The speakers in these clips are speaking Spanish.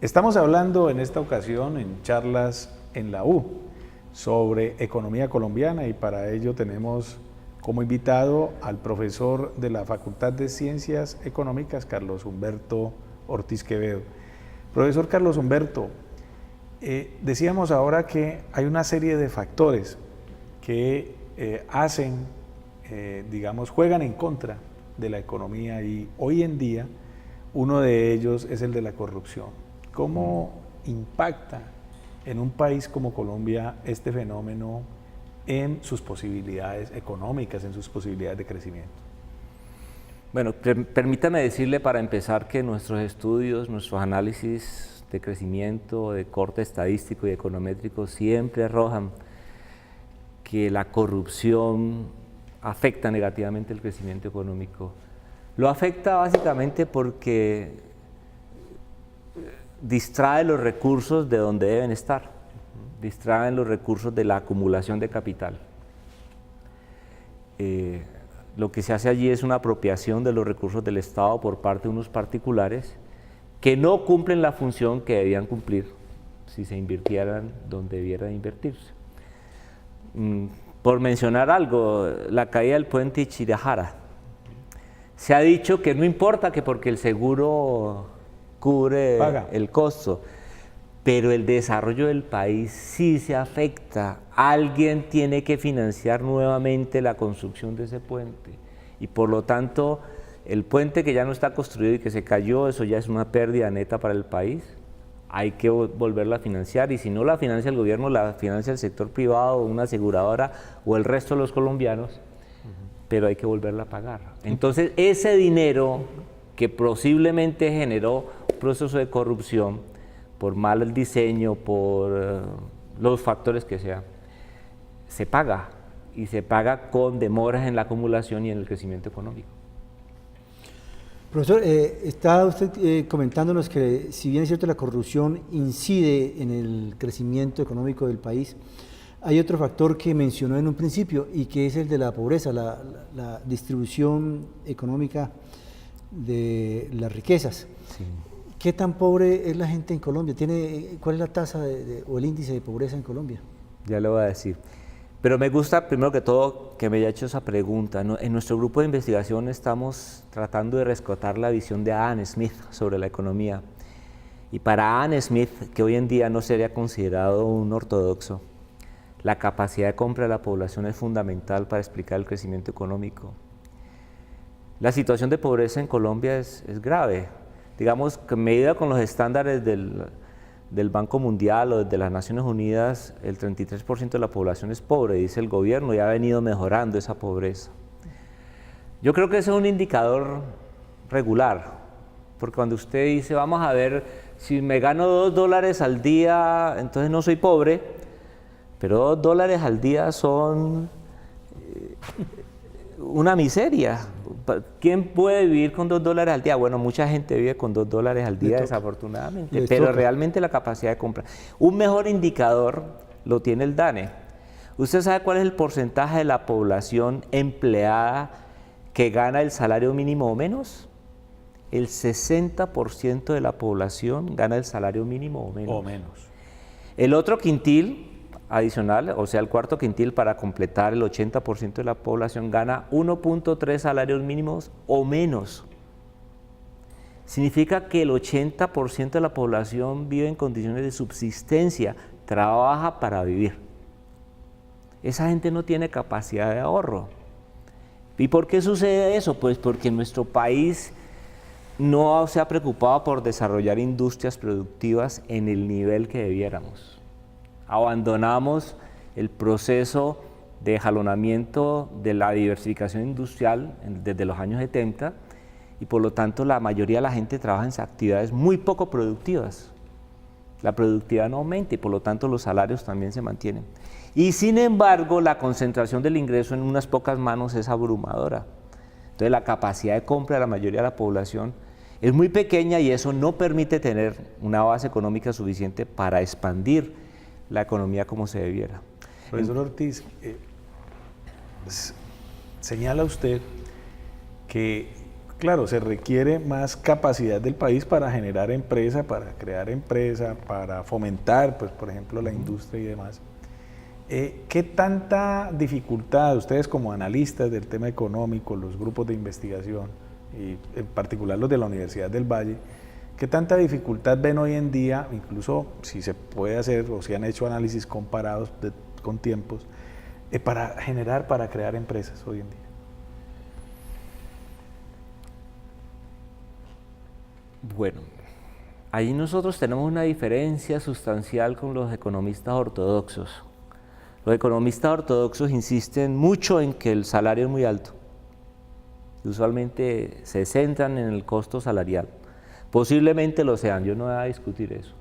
Estamos hablando en esta ocasión en charlas en la U sobre economía colombiana y para ello tenemos como invitado al profesor de la Facultad de Ciencias Económicas, Carlos Humberto Ortiz Quevedo. Profesor Carlos Humberto, decíamos ahora que hay una serie de factores que juegan en contra de la economía y hoy en día uno de ellos es el de la corrupción. ¿Cómo impacta en un país como Colombia este fenómeno en sus posibilidades económicas, en sus posibilidades de crecimiento? Bueno, permítame decirle para empezar que nuestros estudios, nuestros análisis de crecimiento, de corte estadístico y econométrico siempre arrojan que la corrupción afecta negativamente el crecimiento económico. Lo afecta básicamente porque distrae los recursos de donde deben estar, distraen los recursos de la acumulación de capital. Lo que se hace allí es una apropiación de los recursos del Estado por parte de unos particulares que no cumplen la función que debían cumplir si se invirtieran donde debieran invertirse. Por mencionar algo, la caída del puente Chirajara. Se ha dicho que no importa que porque el seguro cubre el costo, pero el desarrollo del país sí se afecta. Alguien tiene que financiar nuevamente la construcción de ese puente y por lo tanto el puente que ya no está construido y que se cayó, eso ya es una pérdida neta para el país. Hay que volverla a financiar y si no la financia el gobierno, la financia el sector privado, una aseguradora o el resto de los colombianos, pero hay que volverla a pagar. Entonces ese dinero que posiblemente generó un proceso de corrupción por mal diseño, por los factores que sean, se paga y se paga con demoras en la acumulación y en el crecimiento económico. Profesor, está usted comentándonos que si bien es cierto la corrupción incide en el crecimiento económico del país, hay otro factor que mencionó en un principio y que es el de la pobreza, la distribución económica de las riquezas. Sí. ¿Qué tan pobre es la gente en Colombia? ¿Cuál es la tasa o el índice de pobreza en Colombia? Ya le voy a decir. Pero me gusta, primero que todo, que me haya hecho esa pregunta. En nuestro grupo de investigación estamos tratando de rescatar la visión de Adam Smith sobre la economía. Y para Adam Smith, que hoy en día no sería considerado un ortodoxo, la capacidad de compra de la población es fundamental para explicar el crecimiento económico. La situación de pobreza en Colombia es grave. Digamos que medida con los estándares del Banco Mundial o de las Naciones Unidas, el 33% de la población es pobre, dice el gobierno, y ha venido mejorando esa pobreza. Yo creo que ese es un indicador regular, porque cuando usted dice, vamos a ver, si me gano $2 al día, entonces no soy pobre, pero $2 al día son una miseria. ¿Quién puede vivir con $2 al día? Bueno, mucha gente vive con $2 al día, desafortunadamente, pero realmente la capacidad de compra. Un mejor indicador lo tiene el DANE. ¿Usted sabe cuál es el porcentaje de la población empleada que gana el salario mínimo o menos? El 60% de la población gana el salario mínimo o menos. El otro quintil adicional, o sea, el cuarto quintil para completar el 80% de la población gana 1.3 salarios mínimos o menos. Significa que el 80% de la población vive en condiciones de subsistencia, trabaja para vivir. Esa gente no tiene capacidad de ahorro. ¿Y por qué sucede eso? Pues porque nuestro país no se ha preocupado por desarrollar industrias productivas en el nivel que debiéramos. Abandonamos el proceso de jalonamiento de la diversificación industrial desde los años 70 y por lo tanto la mayoría de la gente trabaja en actividades muy poco productivas. La productividad no aumenta y por lo tanto los salarios también se mantienen. Y sin embargo la concentración del ingreso en unas pocas manos es abrumadora. Entonces la capacidad de compra de la mayoría de la población es muy pequeña y eso no permite tener una base económica suficiente para expandir la economía como se debiera. Profesor Ortiz, señala usted que Claro, se requiere más capacidad del país para generar empresa, para crear empresa, para fomentar, pues, por ejemplo, la industria y demás. ¿Qué tanta dificultad ustedes como analistas del tema económico, los grupos de investigación, y en particular los de la Universidad del Valle, qué tanta dificultad ven hoy en día, incluso si se puede hacer o si han hecho análisis comparados con tiempos, para crear empresas hoy en día? Bueno, ahí nosotros tenemos una diferencia sustancial con los economistas ortodoxos. Los economistas ortodoxos insisten mucho en que el salario es muy alto. Usualmente se centran en el costo salarial. Posiblemente lo sean, yo no voy a discutir eso.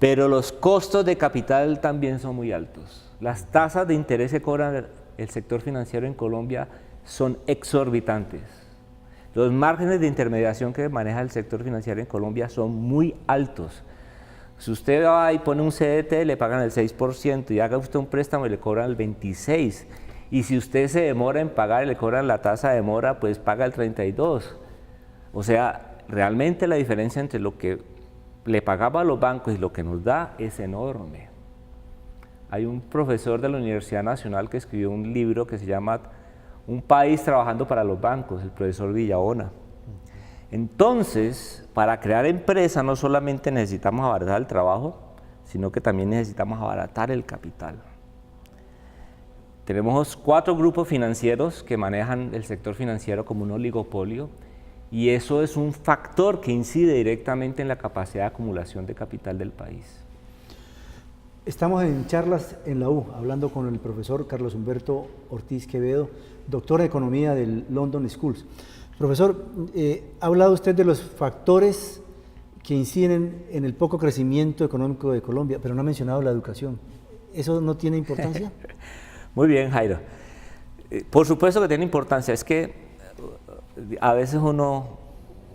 Pero los costos de capital también son muy altos. Las tasas de interés que cobra el sector financiero en Colombia son exorbitantes. Los márgenes de intermediación que maneja el sector financiero en Colombia son muy altos. Si usted va y pone un CDT, le pagan el 6%, y haga usted un préstamo y le cobran el 26%. Y si usted se demora en pagar y le cobran la tasa de demora, pues paga el 32%. O sea, realmente la diferencia entre lo que le pagaba a los bancos y lo que nos da es enorme. Hay un profesor de la Universidad Nacional que escribió un libro que se llama Un país trabajando para los bancos, el profesor Villabona. Entonces, para crear empresa no solamente necesitamos abaratar el trabajo, sino que también necesitamos abaratar el capital. Tenemos 4 grupos financieros que manejan el sector financiero como un oligopolio, y eso es un factor que incide directamente en la capacidad de acumulación de capital del país. Estamos en charlas en la U, hablando con el profesor Carlos Humberto Ortiz Quevedo, doctor en Economía del London Schools. Profesor, ha hablado usted de los factores que inciden en el poco crecimiento económico de Colombia, pero no ha mencionado la educación. ¿Eso no tiene importancia? Muy bien, Jairo. Por supuesto que tiene importancia. Es que a veces uno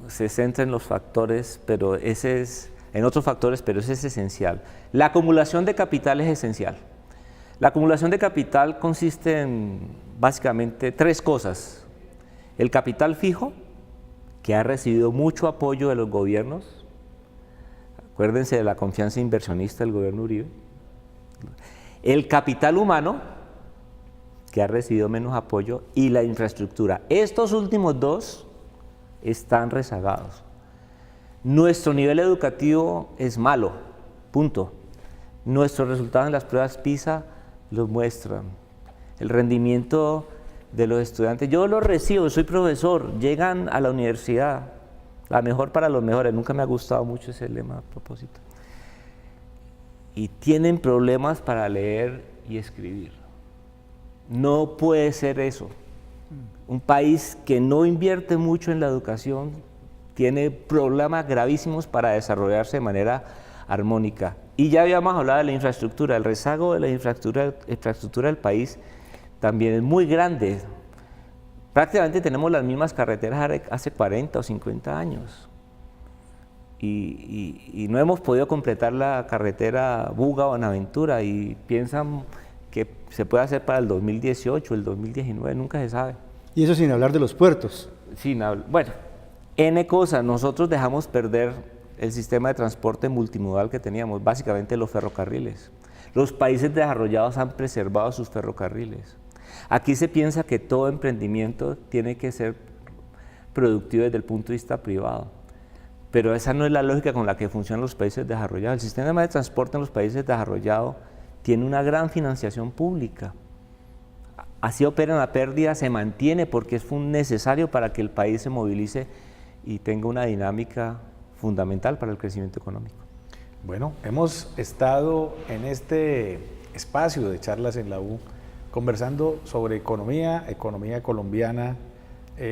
se centra en los factores, pero en otros factores, pero ese es esencial. La acumulación de capital es esencial. La acumulación de capital consiste en básicamente 3 cosas. El capital fijo, que ha recibido mucho apoyo de los gobiernos. Acuérdense de la confianza inversionista del gobierno Uribe. El capital humano, que ha recibido menos apoyo, y la infraestructura. Estos últimos 2 están rezagados. Nuestro nivel educativo es malo, punto. Nuestros resultados en las pruebas PISA los muestran. El rendimiento de los estudiantes, yo los recibo, soy profesor, llegan a la universidad, la mejor para los mejores, nunca me ha gustado mucho ese lema a propósito, y tienen problemas para leer y escribir. No puede ser eso. Un país que no invierte mucho en la educación tiene problemas gravísimos para desarrollarse de manera armónica. Y ya habíamos hablado de la infraestructura, el rezago de la infraestructura del país también es muy grande. Prácticamente tenemos las mismas carreteras hace 40 o 50 años. Y no hemos podido completar la carretera Buga-Buenaventura, y piensan que se puede hacer para el 2018, el 2019, nunca se sabe. Y eso sin hablar de los puertos. Bueno, N cosas. Nosotros dejamos perder el sistema de transporte multimodal que teníamos, básicamente los ferrocarriles. Los países desarrollados han preservado sus ferrocarriles. Aquí se piensa que todo emprendimiento tiene que ser productivo desde el punto de vista privado, pero esa no es la lógica con la que funcionan los países desarrollados. El sistema de transporte en los países desarrollados tiene una gran financiación pública. Así opera en la pérdida, se mantiene porque es necesario para que el país se movilice y tenga una dinámica fundamental para el crecimiento económico. Bueno, hemos estado en este espacio de charlas en la U conversando sobre economía colombiana,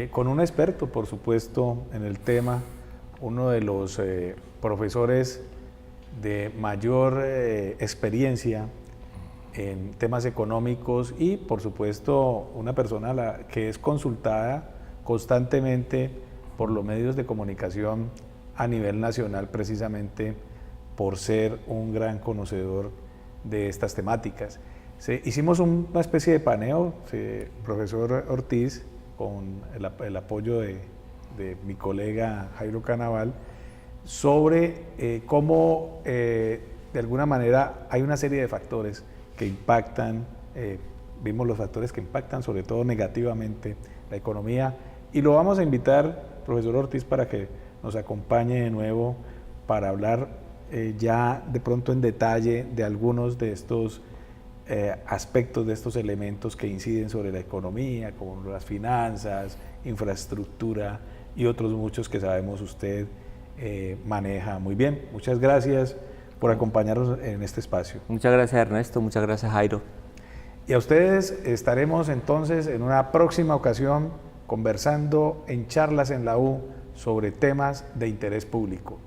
con un experto, por supuesto, en el tema, uno de los profesores de mayor experiencia en temas económicos y, por supuesto, una persona que es consultada constantemente por los medios de comunicación a nivel nacional, precisamente por ser un gran conocedor de estas temáticas. Hicimos una especie de paneo, profesor Ortiz, con el apoyo de de mi colega Jairo Canaval, sobre cómo de alguna manera hay una serie de factores que impactan, vimos los factores que impactan sobre todo negativamente la economía, y lo vamos a invitar, profesor Ortiz, para que nos acompañe de nuevo para hablar ya de pronto en detalle de algunos de estos aspectos, de estos elementos que inciden sobre la economía, como las finanzas, infraestructura y otros muchos que sabemos usted maneja muy bien. Muchas gracias por acompañarnos en este espacio. Muchas gracias, Ernesto, muchas gracias, Jairo. Y a ustedes estaremos entonces en una próxima ocasión conversando en charlas en la U sobre temas de interés público.